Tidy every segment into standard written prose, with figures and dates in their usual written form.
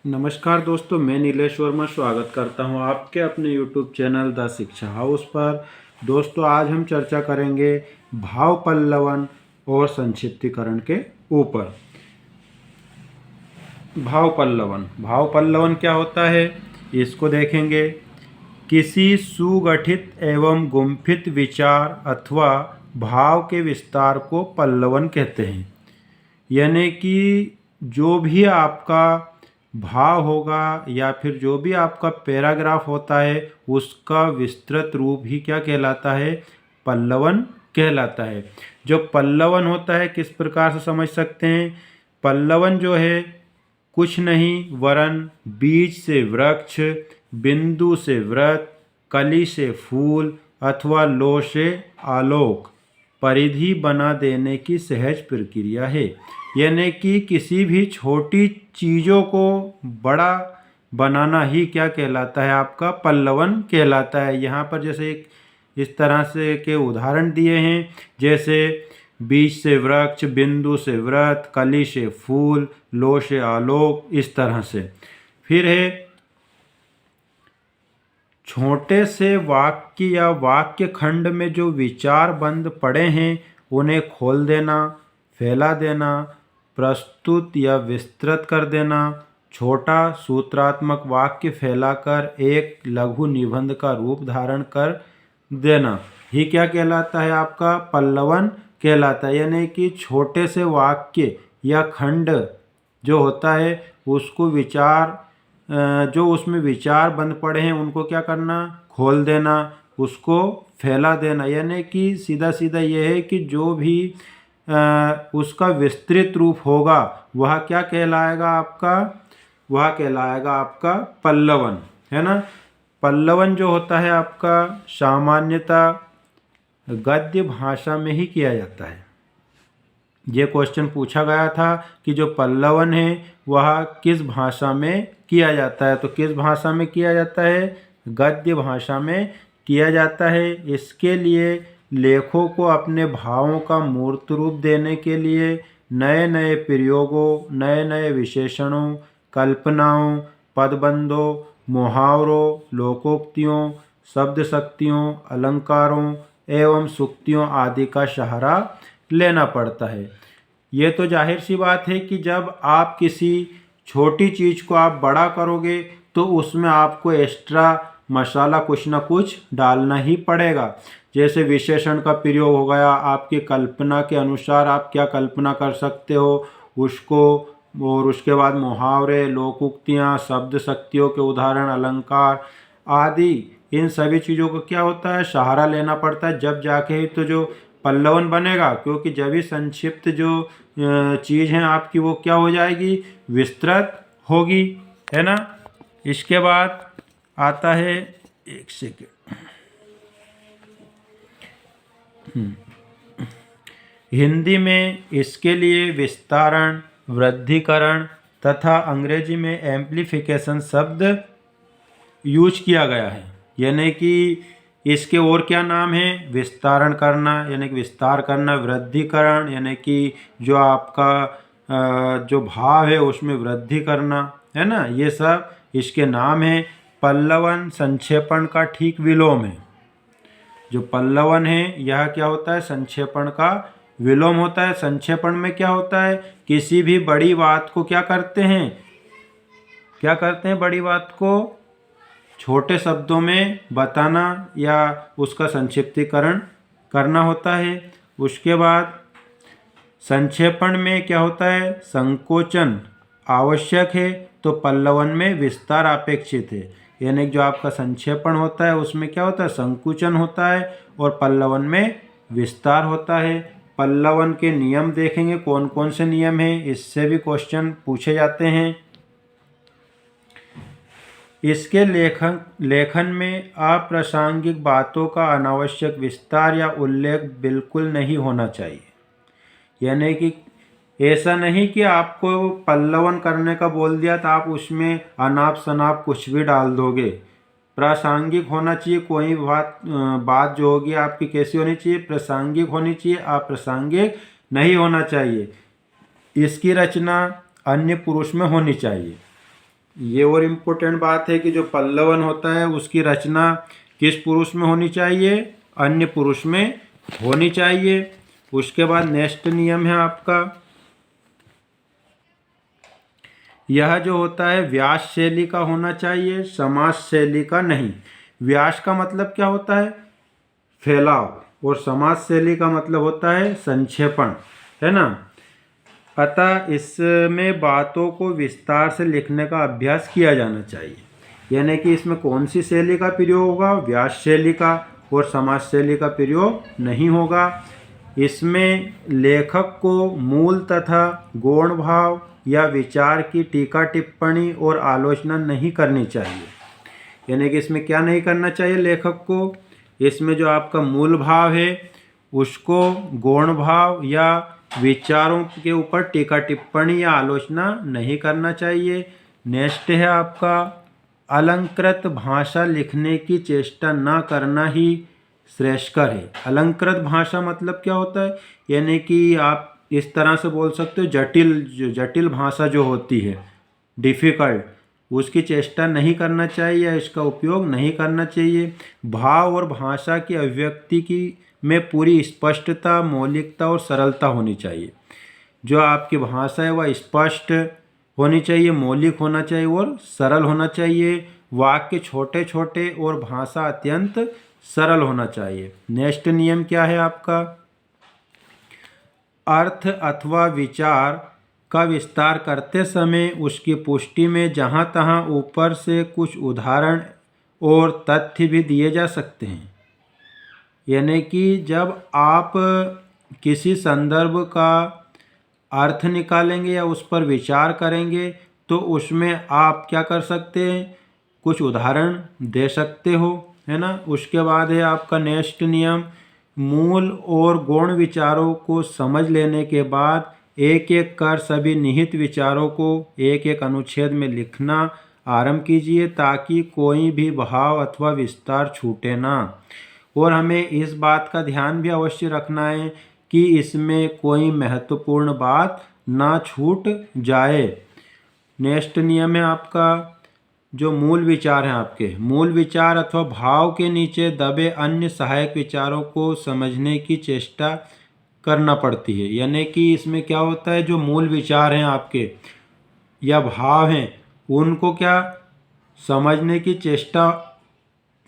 नमस्कार दोस्तों, मैं नीलेश वर्मा स्वागत करता हूं आपके अपने यूट्यूब चैनल द शिक्षा हाउस पर। दोस्तों, आज हम चर्चा करेंगे भाव पल्लवन और संक्षिप्तीकरण के ऊपर। भाव पल्लवन क्या होता है, इसको देखेंगे। किसी सुगठित एवं गुम्फित विचार अथवा भाव के विस्तार को पल्लवन कहते हैं। यानी कि जो भी आपका भाव होगा या फिर जो भी आपका पैराग्राफ होता है, उसका विस्तृत रूप ही क्या कहलाता है, पल्लवन कहलाता है। जो पल्लवन होता है किस प्रकार से समझ सकते हैं। पल्लवन जो है कुछ नहीं वरन बीज से वृक्ष, बिंदु से वृत्त, कली से फूल अथवा लो से आलोक परिधि बना देने की सहज प्रक्रिया है। यानी कि किसी भी छोटी चीज़ों को बड़ा बनाना ही क्या कहलाता है, आपका पल्लवन कहलाता है। यहाँ पर जैसे इस तरह से के उदाहरण दिए हैं, जैसे बीज से वृक्ष, बिंदु से वृत्त, कली से फूल, लो से आलोक, इस तरह से। फिर है छोटे से वाक्य या वाक्य खंड में जो विचार बंद पड़े हैं उन्हें खोल देना, फैला देना, प्रस्तुत या विस्तृत कर देना। छोटा सूत्रात्मक वाक्य फैलाकर एक लघु निबंध का रूप धारण कर देना ही क्या कहलाता है, आपका पल्लवन कहलाता है। यानी कि छोटे से वाक्य या खंड जो होता है उसको जो उसमें विचार बंद पड़े हैं उनको क्या करना, खोल देना, उसको फैला देना। यानी कि सीधा सीधा ये है कि जो भी उसका विस्तृत रूप होगा वह क्या कहलाएगा, वह कहलाएगा आपका पल्लवन, है ना। पल्लवन जो होता है आपका सामान्यतः गद्य भाषा में ही किया जाता है। ये क्वेश्चन पूछा गया था कि जो पल्लवन है वह किस भाषा में किया जाता है, तो किस भाषा में किया जाता है, गद्य भाषा में किया जाता है। इसके लिए लेखों को अपने भावों का मूर्त रूप देने के लिए नए नए प्रयोगों, नए नए विशेषणों, कल्पनाओं, पदबंधों, मुहावरों, लोकोक्तियों, शब्द शक्तियों, अलंकारों एवं सूक्तियों आदि का सहारा लेना पड़ता है। ये तो जाहिर सी बात है कि जब आप किसी छोटी चीज़ को आप बड़ा करोगे तो उसमें आपको एक्स्ट्रा मसाला कुछ ना कुछ डालना ही पड़ेगा। जैसे विशेषण का प्रयोग हो गया, आपकी कल्पना के अनुसार आप क्या कल्पना कर सकते हो उसको, और उसके बाद मुहावरे, लोकोक्तियाँ, शब्द शक्तियों के उदाहरण, अलंकार आदि, इन सभी चीज़ों को क्या होता है, सहारा लेना पड़ता है। जब जाके ही तो जो पल्लवन बनेगा, क्योंकि जब ही संक्षिप्त जो चीज़ है आपकी वो क्या हो जाएगी, विस्तृत होगी, है ना। इसके बाद आता है, एक सेकेंड, हिंदी में इसके लिए विस्तारण, वृद्धिकरण तथा अंग्रेजी में एम्प्लीफिकेशन शब्द यूज किया गया है। यानी कि इसके और क्या नाम है, विस्तारण करना यानी कि विस्तार करना, वृद्धिकरण यानी कि जो आपका जो भाव है उसमें वृद्धि करना, है ना। ये सब इसके नाम है। पल्लवन संक्षेपण का ठीक विलोम है। जो पल्लवन है यह क्या होता है, संक्षेपण का विलोम होता है। संक्षेपण में क्या होता है, किसी भी बड़ी बात को क्या करते हैं, बड़ी बात को छोटे शब्दों में बताना या उसका संक्षिप्तीकरण करना होता है। उसके बाद संक्षेपण में क्या होता है, संकोचन आवश्यक है, तो पल्लवन में विस्तार अपेक्षित है। यानी जो आपका संक्षेपण होता है उसमें क्या होता है, संकुचन होता है, और पल्लवन में विस्तार होता है। पल्लवन के नियम देखेंगे, कौन कौन से नियम हैं, इससे भी क्वेश्चन पूछे जाते हैं। इसके लेखन में अप्रासंगिक बातों का अनावश्यक विस्तार या उल्लेख बिल्कुल नहीं होना चाहिए। यानी कि ऐसा नहीं कि आपको पल्लवन करने का बोल दिया तो आप उसमें अनाप शनाप कुछ भी डाल दोगे। प्रासंगिक होना चाहिए, कोई बात जो होगी आपकी कैसी होनी चाहिए, प्रासंगिक होनी चाहिए, अप्रासंगिक नहीं होना चाहिए। इसकी रचना अन्य पुरुष में होनी चाहिए। ये और इम्पोर्टेंट बात है कि जो पल्लवन होता है उसकी रचना किस पुरुष में होनी चाहिए, अन्य पुरुष में होनी चाहिए। उसके बाद नेक्स्ट नियम है आपका, यह जो होता है व्यास शैली का होना चाहिए, समास शैली का नहीं। व्यास का मतलब क्या होता है, फैलाव, और समास शैली का मतलब होता है संक्षेपण, है ना। अतः इसमें बातों को विस्तार से लिखने का अभ्यास किया जाना चाहिए। यानी कि इसमें कौन सी शैली का प्रयोग होगा, व्यास शैली का, और समास शैली का प्रयोग नहीं होगा। इसमें लेखक को मूल तथा गौण भाव या विचार की टीका टिप्पणी और आलोचना नहीं करनी चाहिए। यानी कि इसमें क्या नहीं करना चाहिए लेखक को, इसमें जो आपका मूल भाव है उसको गौण भाव या विचारों के ऊपर टीका टिप्पणी या आलोचना नहीं करना चाहिए। नेक्स्ट है आपका, अलंकृत भाषा लिखने की चेष्टा न करना ही श्रेयस्कर है। अलंकृत भाषा मतलब क्या होता है, यानी कि आप इस तरह से बोल सकते हो, जटिल भाषा जो होती है, डिफ़िकल्ट, उसकी चेष्टा नहीं करना चाहिए या इसका उपयोग नहीं करना चाहिए। भाव और भाषा की अभिव्यक्ति की में पूरी स्पष्टता, मौलिकता और सरलता होनी चाहिए। जो आपकी भाषा है वह स्पष्ट होनी चाहिए, मौलिक होना चाहिए और सरल होना चाहिए। वाक्य छोटे छोटे और भाषा अत्यंत सरल होना चाहिए। नेक्स्ट नियम क्या है आपका, अर्थ अथवा विचार का विस्तार करते समय उसकी पुष्टि में जहाँ तहाँ ऊपर से कुछ उदाहरण और तथ्य भी दिए जा सकते हैं। यानी कि जब आप किसी संदर्भ का अर्थ निकालेंगे या उस पर विचार करेंगे तो उसमें आप क्या कर सकते हैं, कुछ उदाहरण दे सकते हो, है ना। उसके बाद है आपका नेक्स्ट नियम, मूल और गौण विचारों को समझ लेने के बाद एक एक कर सभी निहित विचारों को एक एक अनुच्छेद में लिखना आरंभ कीजिए ताकि कोई भी भाव अथवा विस्तार छूटे ना। और हमें इस बात का ध्यान भी अवश्य रखना है कि इसमें कोई महत्वपूर्ण बात ना छूट जाए। नेक्स्ट नियम है आपका, जो मूल विचार हैं आपके, मूल विचार अथवा भाव के नीचे दबे अन्य सहायक विचारों को समझने की चेष्टा करना पड़ती है। यानी कि इसमें क्या होता है, जो मूल विचार हैं आपके या भाव हैं उनको क्या समझने की चेष्टा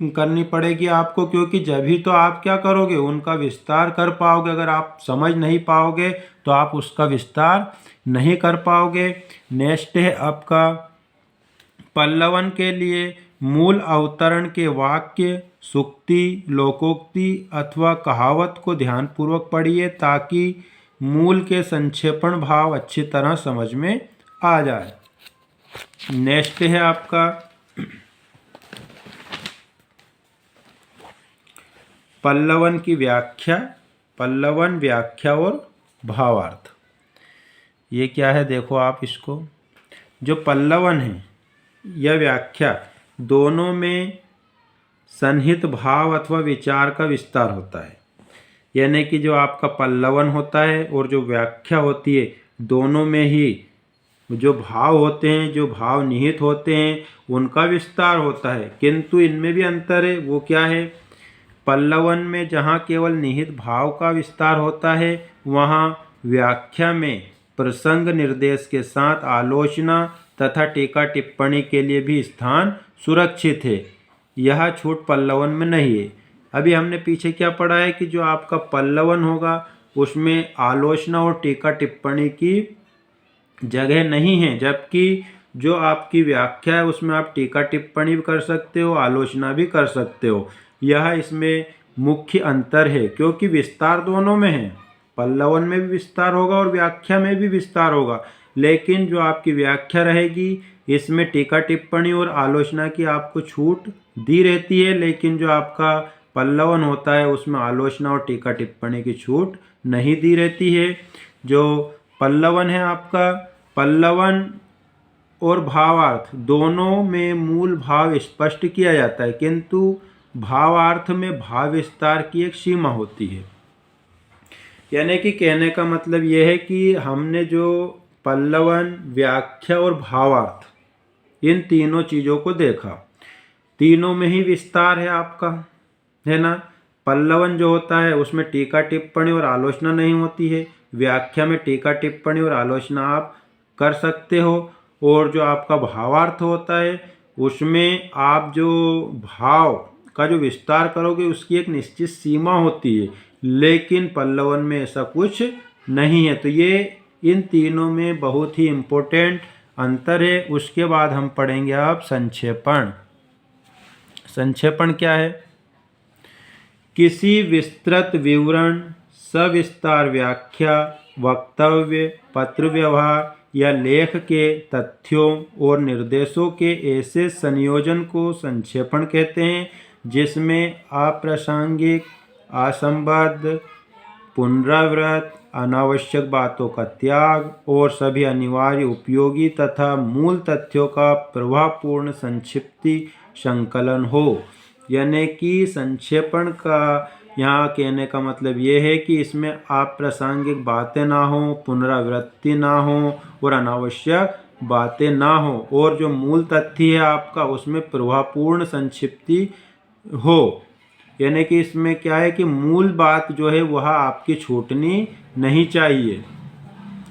करनी पड़ेगी आपको, क्योंकि जब भी तो आप क्या करोगे, उनका विस्तार कर पाओगे। अगर आप समझ नहीं पाओगे तो आप उसका विस्तार नहीं कर पाओगे। नेक्स्ट है आपका, पल्लवन के लिए मूल अवतरण के वाक्य, सूक्ति, लोकोक्ति अथवा कहावत को ध्यानपूर्वक पढ़िए ताकि मूल के संक्षेपण भाव अच्छी तरह समझ में आ जाए। नेक्स्ट है आपका, पल्लवन की व्याख्या, पल्लवन व्याख्या और भावार्थ। ये क्या है, देखो आप इसको, जो पल्लवन है या व्याख्या, दोनों में सन्निहित भाव अथवा विचार का विस्तार होता है। यानी कि जो आपका पल्लवन होता है और जो व्याख्या होती है, दोनों में ही जो भाव होते हैं, जो भाव निहित होते हैं, उनका विस्तार होता है। किंतु इनमें भी अंतर है, वो क्या है, पल्लवन में जहाँ केवल निहित भाव का विस्तार होता है, वहाँ व्याख्या में प्रसंग निर्देश के साथ आलोचना तथा टीका टिप्पणी के लिए भी स्थान सुरक्षित है। यह छूट पल्लवन में नहीं है। अभी हमने पीछे क्या पढ़ा है कि जो आपका पल्लवन होगा उसमें आलोचना और टीका टिप्पणी की जगह नहीं है, जबकि जो आपकी व्याख्या है उसमें आप टीका टिप्पणी भी कर सकते हो, आलोचना भी कर सकते हो। यह इसमें मुख्य अंतर है, क्योंकि विस्तार दोनों में है, पल्लवन में भी विस्तार होगा और व्याख्या में भी विस्तार होगा। लेकिन जो आपकी व्याख्या रहेगी इसमें टीका टिप्पणी और आलोचना की आपको छूट दी रहती है, लेकिन जो आपका पल्लवन होता है उसमें आलोचना और टीका टिप्पणी की छूट नहीं दी रहती है। जो पल्लवन है आपका, पल्लवन और भावार्थ दोनों में मूल भाव स्पष्ट किया जाता है, किंतु भावार्थ में भाव विस्तार की एक सीमा होती है। यानी कि कहने का मतलब यह है कि हमने जो पल्लवन, व्याख्या और भावार्थ इन तीनों चीज़ों को देखा। तीनों में ही विस्तार है आपका, है ना। पल्लवन जो होता है उसमें टीका टिप्पणी और आलोचना नहीं होती है। व्याख्या में टीका टिप्पणी और आलोचना आप कर सकते हो। और जो आपका भावार्थ होता है उसमें आप जो भाव का जो विस्तार करोगे उसकी एक निश्चित सीमा होती है, लेकिन पल्लवन में ऐसा कुछ नहीं है। तो ये इन तीनों में बहुत ही इम्पोर्टेंट अंतर है। उसके बाद हम पढ़ेंगे अब संक्षेपण। संक्षेपण क्या है? किसी विस्तृत विवरण, सविस्तार व्याख्या, वक्तव्य, पत्र व्यवहार या लेख के तथ्यों और निर्देशों के ऐसे संयोजन को संक्षेपण कहते हैं जिसमें अप्रासंगिक, असंबद्ध, पुनरावृत्त, अनावश्यक बातों का त्याग और सभी अनिवार्य, उपयोगी तथा मूल तथ्यों का प्रभावपूर्ण संक्षिप्ति संकलन हो। यानी कि संक्षेपण का यहाँ कहने का मतलब ये है कि इसमें अप्रासंगिक बातें ना हो, पुनरावृत्ति ना हो और अनावश्यक बातें ना हो, और जो मूल तथ्य है आपका उसमें प्रभावपूर्ण संक्षिप्ति हो। यानी कि इसमें क्या है कि मूल बात जो है वह आपकी छूटनी नहीं चाहिए।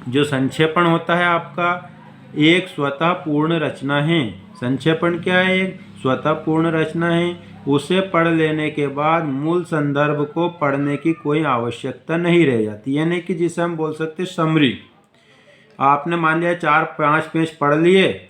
जो संक्षेपण होता है आपका एक स्वतः पूर्ण रचना है। संक्षेपण क्या है? एक स्वतः पूर्ण रचना है। उसे पढ़ लेने के बाद मूल संदर्भ को पढ़ने की कोई आवश्यकता नहीं रह जाती। यानी कि जिसे हम बोल सकते हैं समरी। आपने मान लिया 4-5 पेज पढ़ लिए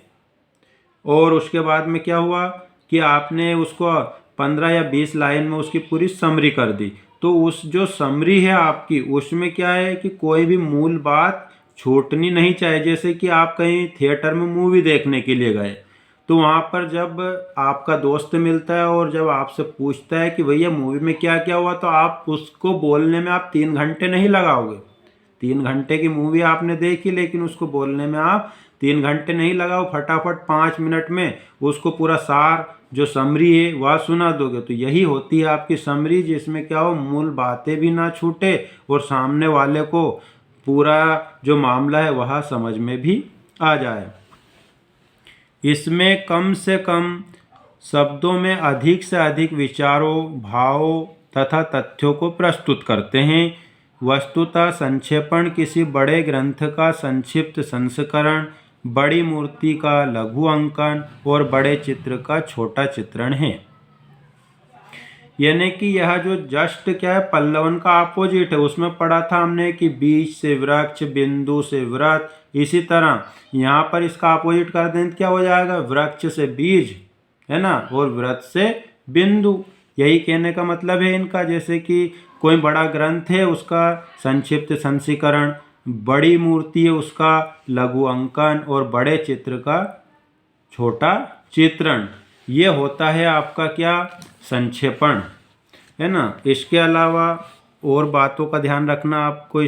और उसके बाद में क्या हुआ कि आपने उसको 15 या 20 लाइन में उसकी पूरी समरी कर दी। तो उस जो समरी है आपकी उसमें क्या है कि कोई भी मूल बात छूटनी नहीं चाहिए। जैसे कि आप कहीं थिएटर में मूवी देखने के लिए गए, तो वहाँ पर जब आपका दोस्त मिलता है और जब आपसे पूछता है कि भैया मूवी में क्या क्या हुआ, तो आप उसको बोलने में आप 3 घंटे नहीं लगाओगे। 3 घंटे की मूवी आपने देखी, लेकिन उसको बोलने में आप 3 घंटे नहीं लगाओ। फटाफट 5 मिनट में उसको पूरा सार जो समरी है वह सुना दोगे। तो यही होती है आपकी समरी, जिसमें क्या हो, मूल बातें भी ना छूटे और सामने वाले को पूरा जो मामला है वह समझ में भी आ जाए। इसमें कम से कम शब्दों में अधिक से अधिक विचारों, भावों तथा तथ्यों को प्रस्तुत करते हैं। वस्तुतः संक्षेपण किसी बड़े ग्रंथ का संक्षिप्त संस्करण, बड़ी मूर्ति का लघु अंकन और बड़े चित्र का छोटा चित्रण है। यानी कि यह जो जस्ट क्या है, पल्लवन का अपोजिट है। उसमें पढ़ा था हमने कि बीज से वृक्ष, बिंदु से व्रत। इसी तरह यहाँ पर इसका अपोजिट कर दें तो क्या हो जाएगा, वृक्ष से बीज, है ना, और व्रत से बिंदु। यही कहने का मतलब है इनका। जैसे कि कोई बड़ा ग्रंथ है उसका संक्षिप्त संस्करण, बड़ी मूर्ति है उसका लघु अंकन और बड़े चित्र का छोटा चित्रण। ये होता है आपका क्या, संक्षेपण, है ना। इसके अलावा और बातों का ध्यान रखना आपको।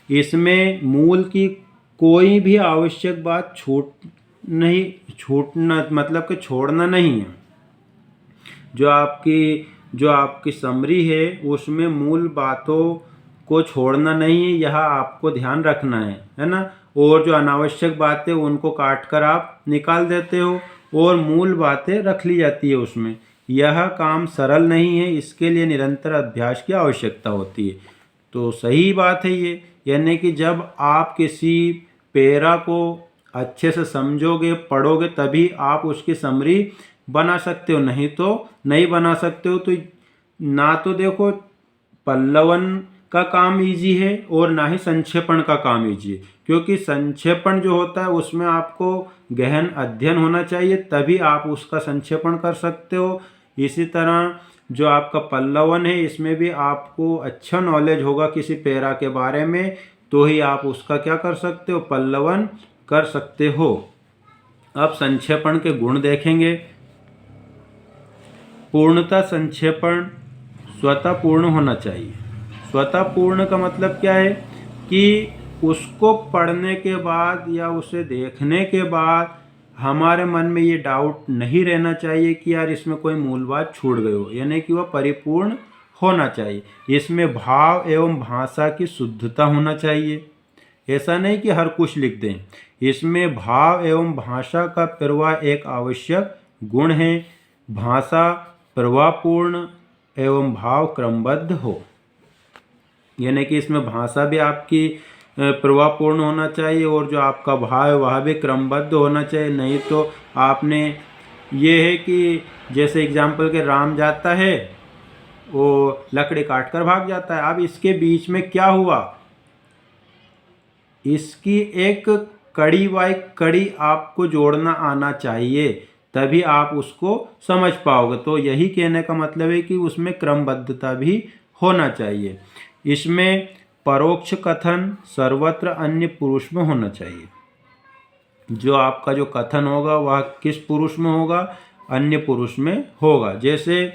इसमें मूल की कोई भी आवश्यक बात छूटना मतलब कि छोड़ना नहीं है। जो आपकी समरी है उसमें मूल बातों को छोड़ना नहीं है, यह आपको ध्यान रखना है ना। और जो अनावश्यक बातें उनको काट कर आप निकाल देते हो और मूल बातें रख ली जाती है उसमें। यह काम सरल नहीं है, इसके लिए निरंतर अभ्यास की आवश्यकता होती है। तो सही बात है ये। यानी कि जब आप किसी पैरा को अच्छे से समझोगे, पढ़ोगे, तभी आप उसकी समरी बना सकते हो, नहीं तो नहीं बना सकते हो। तो ना तो देखो पल्लवन का काम इजी है और ना ही संक्षेपण का काम इजी है, क्योंकि संक्षेपण जो होता है उसमें आपको गहन अध्ययन होना चाहिए, तभी आप उसका संक्षेपण कर सकते हो। इसी तरह जो आपका पल्लवन है इसमें भी आपको अच्छा नॉलेज होगा किसी पैरा के बारे में, तो ही आप उसका क्या कर सकते हो, पल्लवन कर सकते हो। अब संक्षेपण के गुण देखेंगे। पूर्णता संक्षेपण स्वतः पूर्ण होना चाहिए। स्वतः पूर्ण का मतलब क्या है कि उसको पढ़ने के बाद या उसे देखने के बाद हमारे मन में ये डाउट नहीं रहना चाहिए कि यार इसमें कोई मूल बात छूट गई हो, यानी कि वह परिपूर्ण होना चाहिए। इसमें भाव एवं भाषा की शुद्धता होना चाहिए, ऐसा नहीं कि हर कुछ लिख दें। इसमें भाव एवं भाषा का प्रवाह एक आवश्यक गुण है। भाषा प्रवाहपूर्ण एवं भाव क्रमबद्ध हो, यानी कि इसमें भाषा भी आपकी प्रवाहपूर्ण होना चाहिए और जो आपका भाव है वह भी क्रमबद्ध होना चाहिए। नहीं तो आपने ये है कि जैसे एग्जाम्पल के राम जाता है, वो लकड़ी काट कर भाग जाता है। अब इसके बीच में क्या हुआ, इसकी एक कड़ी बाई कड़ी आपको जोड़ना आना चाहिए, तभी आप उसको समझ पाओगे। तो यही कहने का मतलब है कि उसमें क्रमबद्धता भी होना चाहिए। इसमें परोक्ष कथन सर्वत्र अन्य पुरुष में होना चाहिए। जो आपका जो कथन होगा वह किस पुरुष में होगा, अन्य पुरुष में होगा। जैसे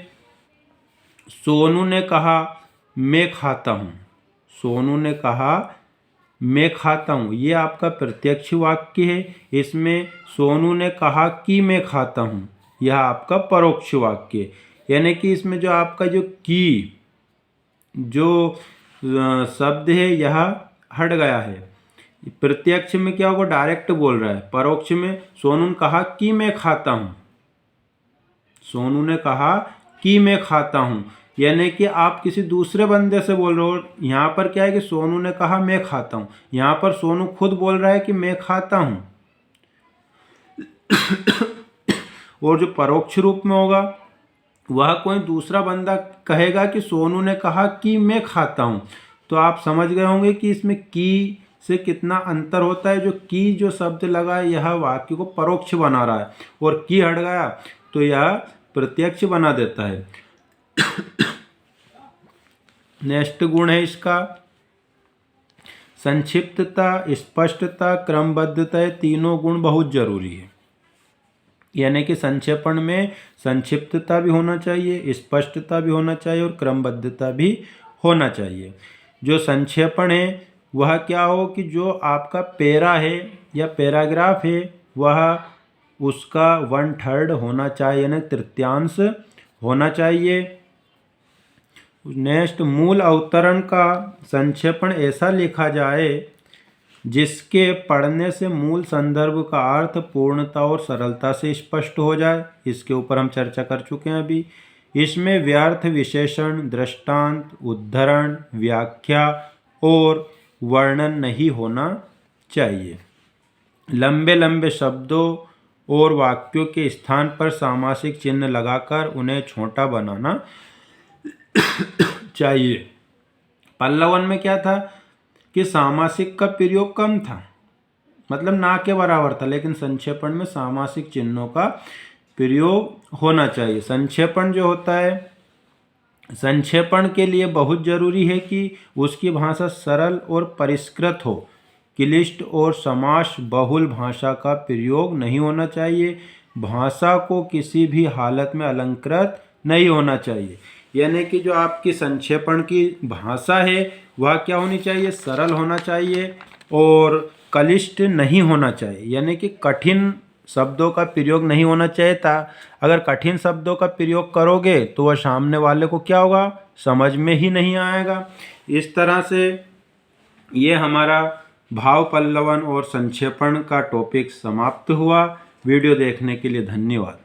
सोनू ने कहा मैं खाता हूँ, सोनू ने कहा मैं खाता हूँ, ये आपका प्रत्यक्ष वाक्य है। इसमें सोनू ने कहा कि मैं खाता हूँ, यह आपका परोक्ष वाक्य है। यानी कि इसमें जो आपका जो की जो शब्द है यह हट गया है। प्रत्यक्ष में क्या होगा, डायरेक्ट बोल रहा है। परोक्ष में सोनू ने कहा कि मैं खाता हूँ, सोनू ने कहा कि मैं खाता हूँ, यानी कि आप किसी दूसरे बंदे से बोल रहे हो। यहाँ पर क्या है कि सोनू ने कहा मैं खाता हूँ, यहाँ पर सोनू खुद बोल रहा है कि मैं खाता हूँ। और जो परोक्ष रूप में होगा वह कोई दूसरा बंदा कहेगा कि सोनू ने कहा कि मैं खाता हूँ। तो आप समझ गए होंगे कि इसमें की से कितना अंतर होता है। जो की जो शब्द लगा है यह वाक्य को परोक्ष बना रहा है, और की हट गया तो यह प्रत्यक्ष बना देता है। नेक्स्ट गुण है इसका संक्षिप्तता, स्पष्टता, क्रमबद्धता। तीनों गुण बहुत जरूरी है। यानी कि संक्षेपण में संक्षिप्तता भी होना चाहिए, स्पष्टता भी होना चाहिए और क्रमबद्धता भी होना चाहिए। जो संक्षेपण है वह क्या हो कि जो आपका पैरा है या पैराग्राफ है वह उसका 1/3 होना चाहिए, यानी तृतीयांश होना चाहिए। नेक्स्ट मूल अवतरण का संक्षेपण ऐसा लिखा जाए जिसके पढ़ने से मूल संदर्भ का अर्थ पूर्णता और सरलता से स्पष्ट हो जाए। इसके ऊपर हम चर्चा कर चुके हैं अभी। इसमें व्यर्थ विशेषण, दृष्टांत, उद्धरण, व्याख्या और वर्णन नहीं होना चाहिए। लंबे लंबे शब्दों और वाक्यों के स्थान पर सामासिक चिन्ह लगाकर उन्हें छोटा बनाना चाहिए। पल्लवन में क्या था कि सामासिक का प्रयोग कम था, मतलब ना के बराबर था, लेकिन संक्षेपण में सामासिक चिन्हों का प्रयोग होना चाहिए। संक्षेपण जो होता है, संक्षेपण के लिए बहुत जरूरी है कि उसकी भाषा सरल और परिष्कृत हो। क्लिष्ट और समास बहुल भाषा का प्रयोग नहीं होना चाहिए। भाषा को किसी भी हालत में अलंकृत नहीं होना चाहिए। यानी कि जो आपकी संक्षेपण की भाषा है वह क्या होनी चाहिए, सरल होना चाहिए और क्लिष्ट नहीं होना चाहिए। यानी कि कठिन शब्दों का प्रयोग नहीं होना चाहिए था। अगर कठिन शब्दों का प्रयोग करोगे तो वह सामने वाले को क्या होगा, समझ में ही नहीं आएगा। इस तरह से ये हमारा भाव पल्लवन और संक्षेपण का टॉपिक समाप्त हुआ। वीडियो देखने के लिए धन्यवाद।